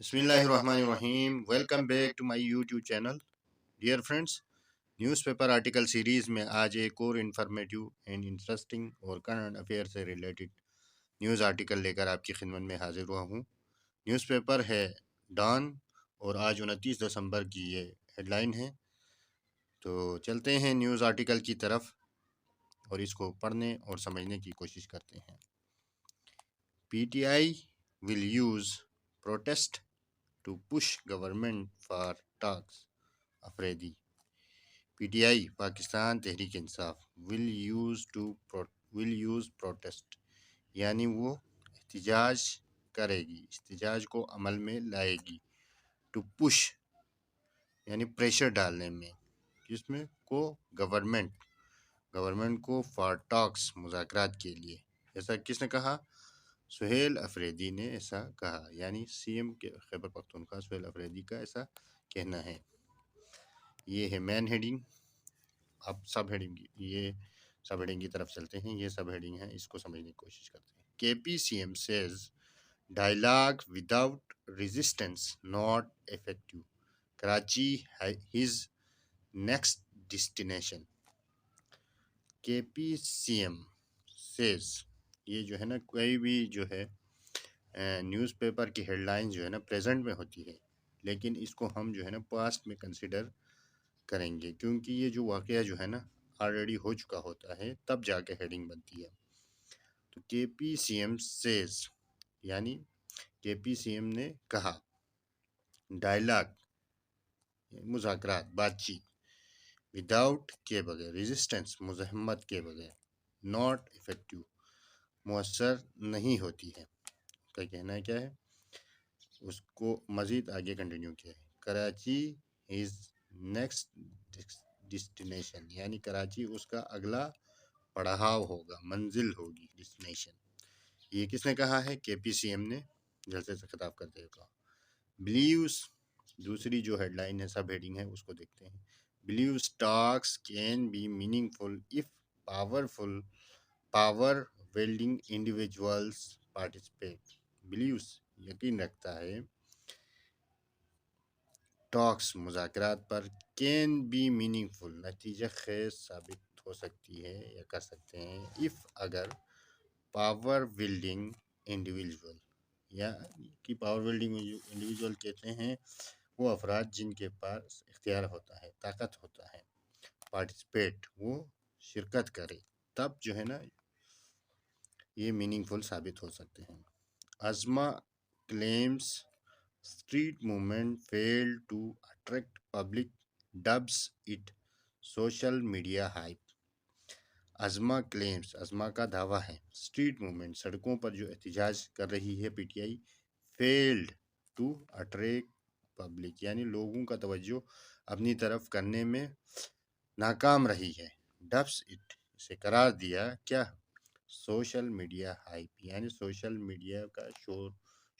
Bismillahirrahmanirrahim. Welcome back to my YouTube channel. Dear friends, news paper article series में आज एक और informative and interesting और current affair से रिलेटेड न्यूज़ आर्टिकल लेकर आपकी खिदमत में हाजिर हुआ हूँ। न्यूज़ पेपर है डॉन और आज 29 दिसंबर की ये हेडलाइन है। तो चलते हैं न्यूज़ आर्टिकल की तरफ और इसको पढ़ने और समझने की कोशिश करते हैं। PTI will use protest to push government for talks. Afridi. PTI Pakistan Tehreek Insaf will use protest यानी वो एहतजाज करेगी, एहतजाज को अमल में लाएगी। to push यानी प्रेशर डालने में, जिसमें को गवर्नमेंट को for talks मुज़ाकरात के लिए। ऐसा किसने कहा? सुहेल अफरीदी ने ऐसा कहा, यानी सीएम के खैबर पख्तूनख्वा सुहेल अफरीदी का ऐसा कहना है। ये है मेन हेडिंग। अब सब हेडिंग की तरफ चलते हैं। ये सब हेडिंग है, इसको समझने की कोशिश करते हैं। KP CM says dialogue without resistance not effective, Karachi his next destination. KP CM says, ये जो है ना, कोई भी जो है न्यूज़पेपर की हेडलाइन जो है ना प्रेजेंट में होती है, लेकिन इसको हम जो है ना पास्ट में कंसिडर करेंगे, क्योंकि ये जो वाक़या जो है ना ऑलरेडी हो चुका होता है, तब जाके हेडिंग बनती है। तो केपी सीएम सेज यानी केपी सीएम ने कहा, डायलॉग मुज़ाकरात बातचीत, विदाउट के बगैर, रेजिस्टेंस मुज़ाहमत के बगैर, नॉट इफेक्टिव मुअस्सर नहीं होती है। का कहना है क्या है, उसको मज़ीद आगे कंटिन्यू किया है। कराची इज़ नेक्स्ट डेस्टिनेशन यानी कराची उसका अगला पड़ाव होगा, मंजिल होगी, डेस्टिनेशन। ये किसने कहा है? केपी सीएम ने जलसे से खिताब करते हुए कहा। बिलीव्स, दूसरी जो हेडलाइन है, सब हेडिंग है, उसको देखते हैं। Believes talks can be meaningful if power wielding individuals participate. Believes यकीन रखता है, टॉक्स मुज़ाकरात पर, कैन बी मीनिंगफुल नतीजा खेज साबित हो सकती है या कर सकते हैं, इफ़ अगर, पावर विल्डिंग इंडिविजुअल, या कि पावर विल्डिंग इंडिविजुअल कहते हैं वो अफराद जिनके पास इख्तियार होता है, ताकत होता है, पार्टिसिपेट वो शिरकत करे, तब जो है ना ये मीनिंगफुल साबित हो सकते हैं। Azma claims street movement failed to attract public, dubs it social media hype. Azma claims, Azma का दावा है, स्ट्रीट मूवमेंट सड़कों पर जो एहतजाज कर रही है PTI, failed to attract public यानी लोगों का तवज्जो अपनी तरफ करने में नाकाम रही है। डब्स इट, इसे करार दिया क्या? सोशल मीडिया हाइप यानी सोशल मीडिया का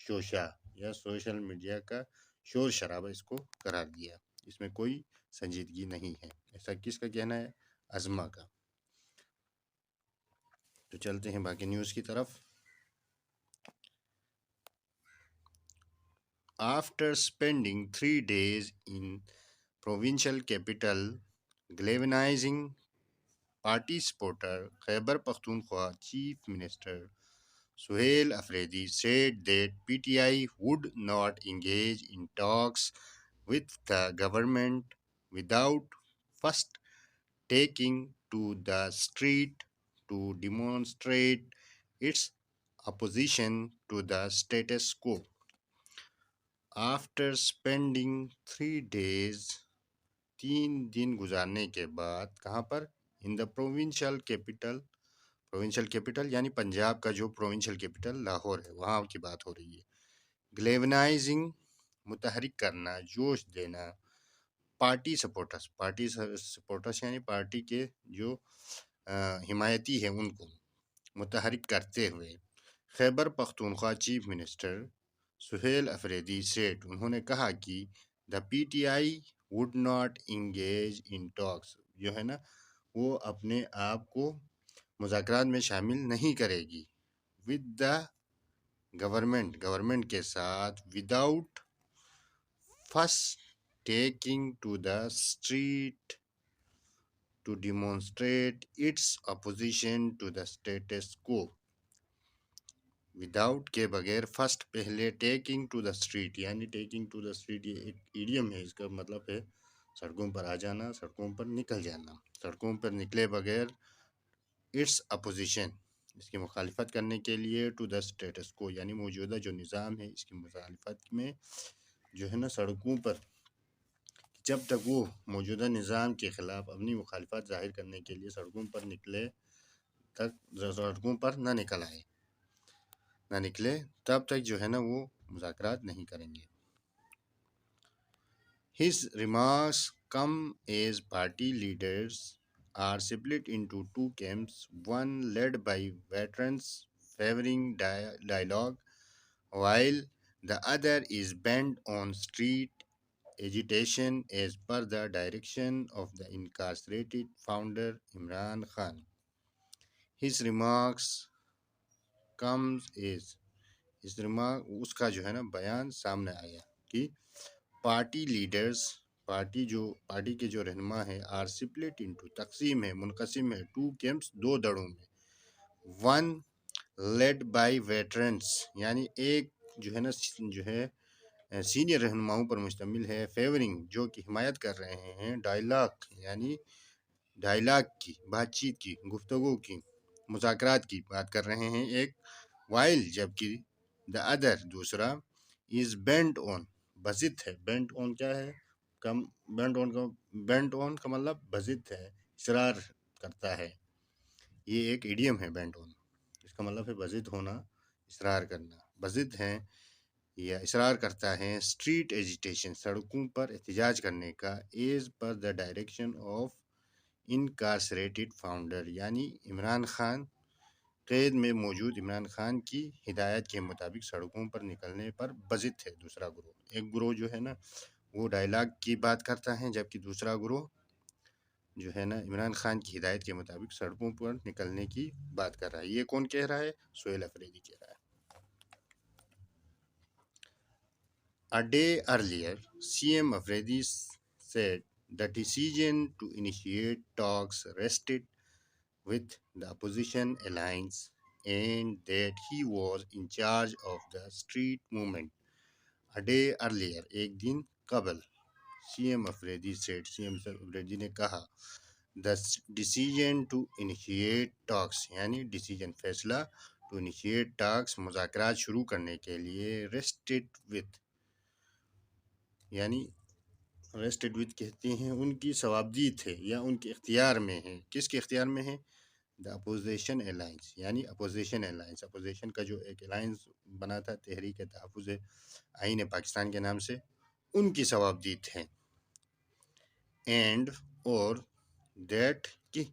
शोशा या सोशल मीडिया का शोर शराबा, इसको करार दिया। इसमें कोई संजीदगी नहीं है। ऐसा किसका कहना है? अज़मा का। तो चलते हैं बाकी न्यूज़ की तरफ। After spending 3 days in provincial capital galvanizing party supporter, Khyber Pakhtunkhwa Chief Minister Suhail Afridi said that PTI would not engage in talks with the government without first taking to the street to demonstrate its opposition to the status quo. After spending 3 days, 3 दिन गुजारने के बाद, कहाँ पर? In the provincial capital यानी पंजाब का जो provincial capital Lahore है, वहाँ की बात हो रही है। ग्लेवनाइजिंग मुतहरिक करना, जोश देना, पार्टी सपोर्टर्स यानी पार्टी के जो हिमायती है उनको मुतहरिक करते हुए, खैबर पख्तूनख्वा चीफ मिनिस्टर सुहेल अफरीदी सेठ, उन्होंने कहा कि the PTI would not engage in talks, जो है ना वो अपने आप को मुज़ाकरात में शामिल नहीं करेगी, विद द गवर्नमेंट के साथ, without first taking to the street to demonstrate its opposition to the status quo. Without के बगैर फर्स्ट पहले टेकिंग टू द स्ट्रीट, यानी टेकिंग टू द स्ट्रीट ये एक इडियम है, इसका मतलब है सड़कों पर आ जाना, सड़कों पर निकल जाना, सड़कों पर निकले बगैर इट्स अपोजिशन, इसकी मुखालिफत करने के लिए, टू द स्टेटस को यानी मौजूदा जो निज़ाम है इसकी मुखालिफत में जो है ना सड़कों पर, जब तक वो मौजूदा निज़ाम के ख़िलाफ़ अपनी मुखालिफत ज़ाहिर करने के लिए सड़कों पर निकले तक सड़कों पर ना निकले तब तक जो है ना वो मुज़ाकरात नहीं करेंगे। His remarks come as party leaders are split into two camps, one led by veterans favoring dialogue, while the other is bent on street agitation as per the direction of the incarcerated founder Imran Khan. His remarks comes as इस remark उसका जो है ना बयान सामने आया कि party के जो रहनुमा है आर स्प्लिट इनटू तकसीम है, मुनकसिम है, टू कैंप्स दो दड़ों में, वन लेड बाय वेटरन्स यानी एक जो है ना जो है सीनियर रहनुमाओं पर मुश्तमिल है, फेवरिंग जो कि हिमायत कर रहे हैं, डायलॉग की बातचीत की, गुफ्तगू की, मुज़ाकरात की बात कर रहे हैं एक, वाइल जबकि द अदर दूसरा इज बेंट ऑन बजित है। बेंट ऑन क्या है? बेंट ऑन का मतलब बजित है, इसरार करता है, ये एक इडियम है बेंट ऑन, इसका मतलब है बजित होना, इसरार करना, बजित है या इसरार करता है स्ट्रीट एजिटेशन सड़कों पर एहतजाज करने का, as per the direction of incarcerated founder यानी इमरान खान, कैद में मौजूद इमरान खान की हिदायत के मुताबिक सड़कों पर निकलने पर बजित है दूसरा ग्रोह। एक ग्रोह जो है ना वो डायलॉग की बात करता है, जबकि दूसरा ग्रोह जो है ना इमरान खान की हिदायत के मुताबिक सड़कों पर निकलने की बात कर रहा है। ये कौन कह रहा है? सोहेल अफरीदी कह रहा है। A day earlier, CM Afridi said the decision to initiate talks rested with the opposition alliance and that he was in charge of the street movement. A day earlier, एक दिन कबल, CM Afridi said, CM Afridi ने कहा, the decision to initiate talks यानी decision फैसला, to initiate talks मुज़ाकरात शुरू करने के लिए, rested with यानी रेस्टेड विद कहते हैं उनकी सवाबदीद है या उनके इख्तियार में है। किसके इख्तियार में है? द अपोजिशन अलायंस यानी अपोजिशन अलायंस, अपोजिशन का जो एक अलायंस बना था तहरीक तहफ़्फ़ुज़ आईन पाकिस्तान के नाम से, उनकी सवाबदीद है। एंड और दैट कि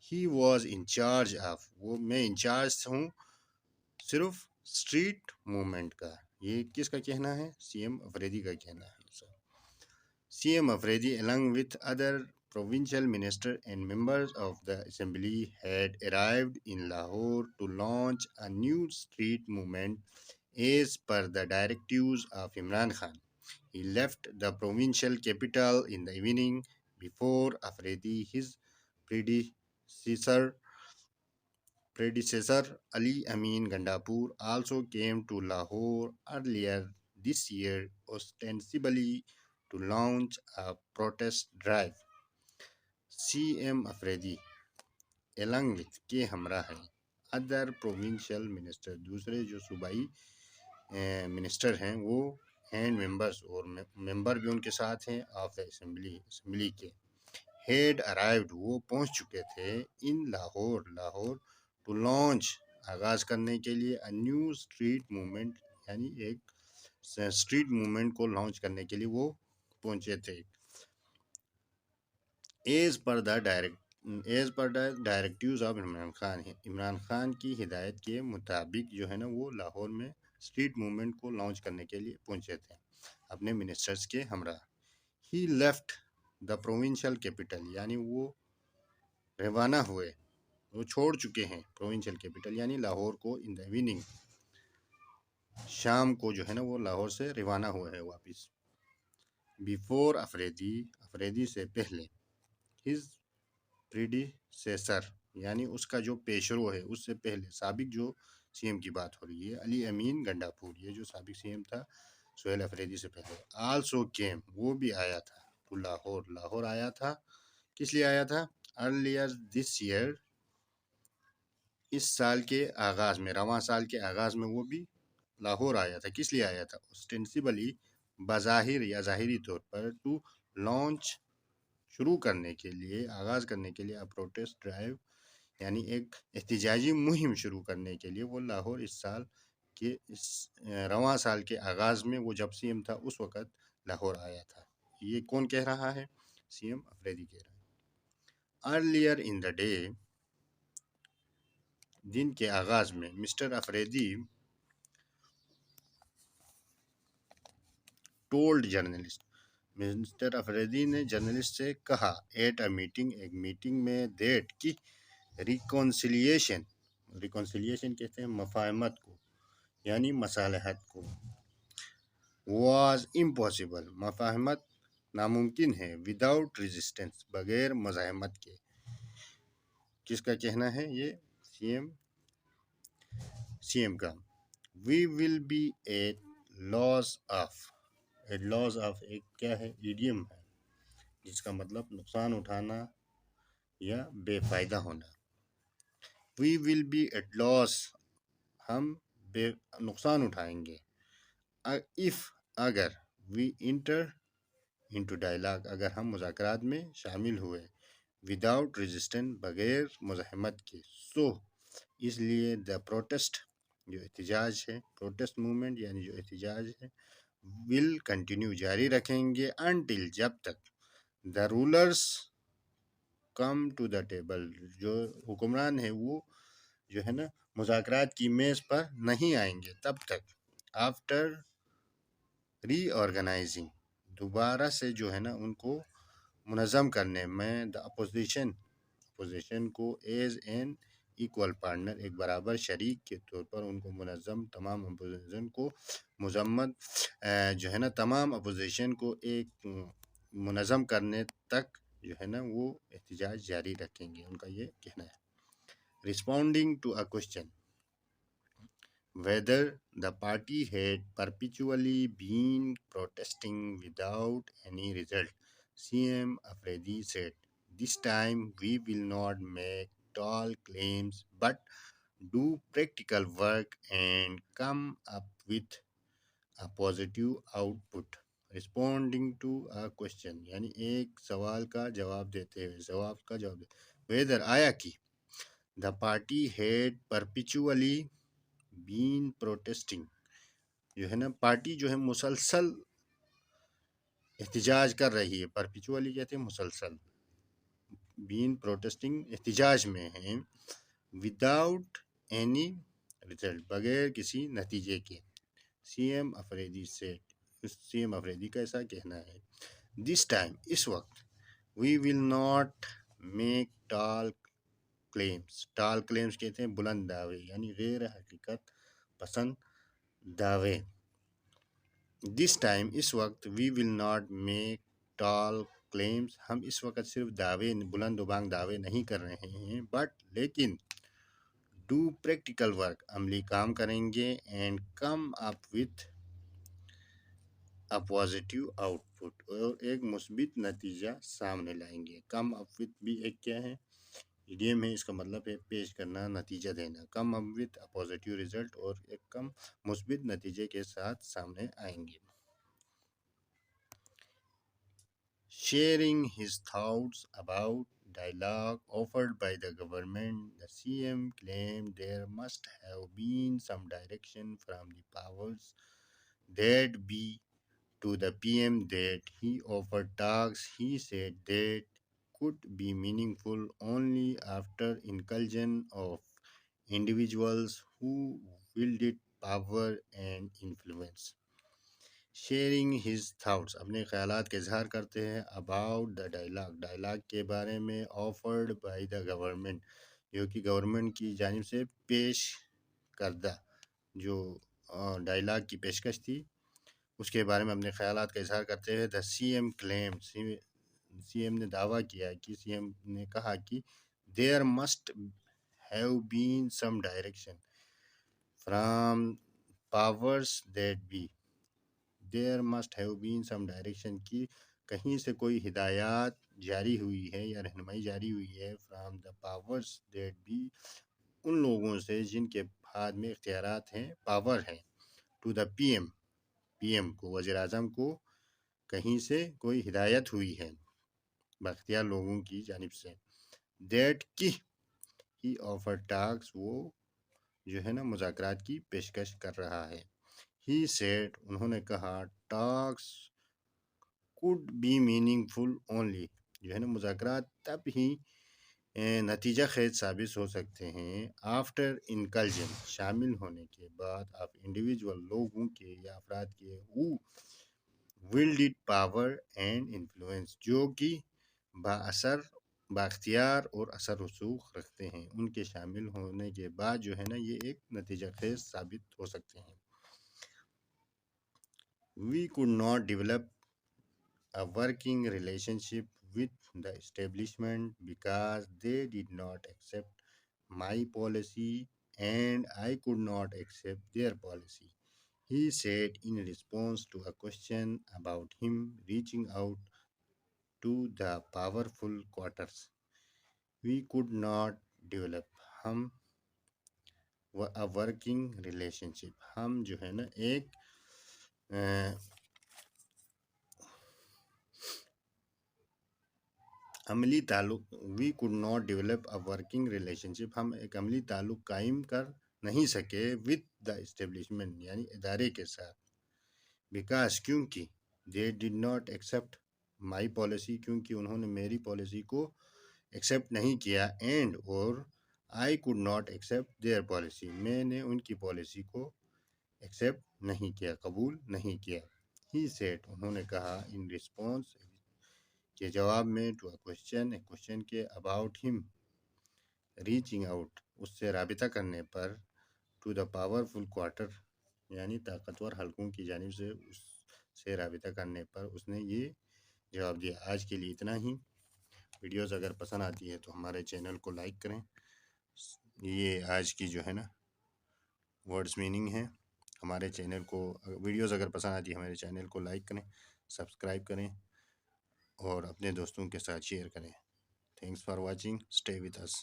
he was in charge of, वो मैं इंचार्ज हूँ सिर्फ स्ट्रीट मूवमेंट का। ये किसका कहना है? CM अफरीदी का कहना है। CM Afridi, along with other provincial ministers and members of the assembly, had arrived in Lahore to launch a new street movement as per the directives of Imran Khan. He left the provincial capital in the evening before Afridi, his predecessor Ali Amin Gandapur also came to Lahore earlier this year, ostensibly to launch a protest drive. CM Afridi, along with के हमरा है, other provincial minister, दूसरे जो सूबाई minister हैं वो and members और member भी उनके साथ हैं ऑफ द असेंबली के, हेड अराइव्ड वो पहुंच चुके थे, इन लाहौर टू लॉन्च आगाज़ करने के लिए, अ न्यू स्ट्रीट मूवमेंट यानी एक स्ट्रीट मूवमेंट को लॉन्च करने के लिए वो पहुंचे थे। As per the directives of Imran Khan है, इमरान खान की हिदायत के मुताबिक जो है ना वो लाहौर में स्ट्रीट मूवमेंट को लॉन्च करने के लिए पहुंचे थे अपने मिनिस्टर्स के हमरा। ही लेफ्ट द प्रोविंशियल कैपिटल यानी वो रवाना हुए, वो छोड़ चुके हैं प्रोविंशियल कैपिटल यानी लाहौर को, इन द इवनिंग शाम को जो है ना वो लाहौर से रवाना हुआ है वापस। बिफोर अफरेदी से पहले, हिज प्रीडिसेसर यानी उसका जो पेशरो है उससे पहले, साबिक जो सीएम की बात हो रही है, अली अमीन गंडापुर, ये जो साबिक सीएम था सुहेल अफरीदी से पहले, आल्सो केम वो भी आया था, तो लाहौर आया था। किस लिए आया था? अर्लियर दिस ईयर, इस साल के आगाज में, रवां साल के आगाज में वो भी लाहौर आया था। किस लिए आया था? ऑस्टेंसिबली, बज़ाहिर या ज़ाहिरी तौर पर, टू लॉन्च, शुरू करने के लिए, आगाज करने के लिए, अ प्रोटेस्ट ड्राइव यानी एक एहतिजाजी मुहिम शुरू करने के लिए वो लाहौर इस साल के इस रवां साल के आगाज में, वो जब सीएम था उस वक़्त लाहौर आया था। ये कौन कह रहा है? सीएम अफरीदी कह रहा है। अर्लियर इन द डे, दिन के आगाज में, mister Afridi told journalist, mister Afridi ने जर्नलिस्ट से कहा, एट अ मीटिंग, एक मीटिंग में, दैट की रिकॉन्सिलिएशन कहते हैं मफाहमत को यानी मसालहत को, वाज इम्पॉसिबल, मफाहमत नामुमकिन है, विदाउट रेजिस्टेंस, बगैर मज़ाहमत के। किसका कहना है ये? सीएम का। We will be at loss of एक क्या है? इडियम है जिसका मतलब नुकसान उठाना या बेफायदा होना। We will be at loss, हम नुकसान उठाएंगे। इफ़, अगर, वी इंटर इंटू डायलॉग, अगर हम मुज़ाकरात में शामिल हुए, विदाउट रेजिस्टेंस, बगैर मुज़ाहमत के, सो, इसलिए, द प्रोटेस्ट, जो एहतिजाज है, प्रोटेस्ट मूवमेंट यानी जो एहतिजाज है, विल कंटिन्यू, जारी रखेंगे, अनटिल, जब तक, the rulers come to the table, जो हुक्मरान है वो जो है ना मुज़ाकरात की मेज़ पर नहीं आएंगे तब तक, आफ्टर रीऑर्गेनाइजिंग, दोबारा से जो है ना उनको मुनज़्ज़म करने में, द अपोजिशन को एज एन इक्वल पार्टनर, एक बराबर शरीक के तौर पर उनको मुनज़्ज़म, तमाम अपोजिशन को मुजम्मद जो है ना तमाम अपोजिशन को एक मुनज़्ज़म करने तक जो है ना वो एहतिजाज जारी रखेंगे, उनका ये कहना है। Responding to a question whether the party had perpetually been protesting without any result, CM Afridi said, this time we will not make tall claims but do practical work and come up with a positive output. Responding to a question यानी एक सवाल का जवाब देते हुए, whether आया कि, the party had perpetually been protesting, जो है ना पार्टी जो है मुसलसल एहतिजाज कर रही है, परपिचुअली कहते हैं मुसलसल, बीन प्रोटेस्टिंग एहतिजाज में है, विदाउट एनी रिजल्ट, बगैर किसी नतीजे के। सीएम अफरीदी से, सीएम अफरीदी का ऐसा कहना है, दिस टाइम, इस वक्त, we will not make tall claims कहते हैं बुलंद दावे यानी गैर हकीकत पसंद दावे। दिस टाइम, इस वक्त, we will not make tall claims, हम इस वक्त सिर्फ दावे, बुलंद उबांग दावे नहीं कर रहे हैं, बट लेकिन, डू प्रैक्टिकल वर्क, अमली काम करेंगे, and come up with a positive output, और एक मुस्बित नतीजा सामने लाएंगे। कम अप विथ भी एक क्या है? इडियम है, इसका मतलब है पेश करना, नतीजा देना। Come up with a positive result, और एक कम मुस्बित नतीजे के साथ सामने आएंगे। Sharing his thoughts about dialogue offered by the government, the CM claimed there must have been some direction from the powers that be to the PM that he offered talks. He said that could be meaningful only after inclusion of individuals who wielded power and influence. Sharing his thoughts, अपने ख्यालात का इजहार करते हैं, about the dialogue के बारे में, offered by the government, जो कि गवर्नमेंट की जानिब से पेश करदा जो डायलॉग की पेशकश थी, اس کے بارے میں اپنے خیالات کا اظہار کرتے ہوئے دا سی ایم کلیم، سی ایم نے دعویٰ کیا کہ سی ایم نے کہا کہ there must have been some direction from powers that be, there must have been some direction کی کہیں سے کوئی ہدایات جاری ہوئی ہے یا رہنمائی جاری ہوئی ہے، from the powers that be, ان لوگوں سے جن کے ہاتھ میں اختیارات ہیں، پاور ہیں، ٹو دا پی ایم کو، وزیر اعظم کو کہیں سے کوئی ہدایت ہوئی ہے بااختیار لوگوں کی جانب سے، دیٹ کی ہی آفر ٹاکس، وہ جو ہے نا مذاکرات کی پیشکش کر رہا ہے، ہی سیڈ، انہوں نے کہا، ٹاکس could be meaningful only، جو ہے نا مذاکرات تب ہی نتیجہ خیز ثابت ہو سکتے ہیں، آفٹر انکلجن، شامل ہونے کے بعد، آف انڈیویجول، لوگوں کے یا افراد کے، who wielded power and influence، جو کہ بااختیار اور اثر رسوخ رکھتے ہیں، ان کے شامل ہونے کے بعد جو ہے نا یہ ایک نتیجہ خیز ثابت ہو سکتے ہیں۔ We could not develop a working relationship with the establishment because they did not accept my policy and I could not accept their policy, he said in response to a question about him reaching out to the powerful quarters. We could not develop ہم a working relationship، ہم جو ہے نا ایک عملی تعلق، we could not develop a working relationship, ہم ایک عملی تعلق قائم کر نہیں سکے وتھ دا اسٹیبلشمنٹ، یعنی ادارے کے ساتھ، بیکاز، کیونکہ، they did not accept my policy, کیونکہ انہوں نے میری پالیسی کو ایکسیپٹ نہیں کیا، اینڈ، اور I could not accept their policy, میں نے ان کی پالیسی کو ایکسیپٹ نہیں کیا، قبول نہیں کیا، ہی سیڈ، انہوں نے کہا، ان ریسپانس، کے جواب میں، ٹو اے کوشچن کے، اباؤٹ ہم ریچنگ آؤٹ، اس سے رابطہ کرنے پر، ٹو دا پاورفل کوارٹر، یعنی طاقتور حلقوں کی جانب سے اس سے رابطہ کرنے پر اس نے یہ جواب دیا۔ آج کے لیے اتنا ہی، ویڈیوز اگر پسند آتی ہے تو ہمارے چینل کو لائک کریں، یہ آج کی جو ہے نا ورڈز میننگ ہے، ہمارے چینل کو، ویڈیوز اگر پسند آتی ہے ہمارے چینل کو لائک کریں، سبسکرائب کریں اور اپنے دوستوں کے ساتھ شیئر کریں۔ Thanks for watching, stay with us.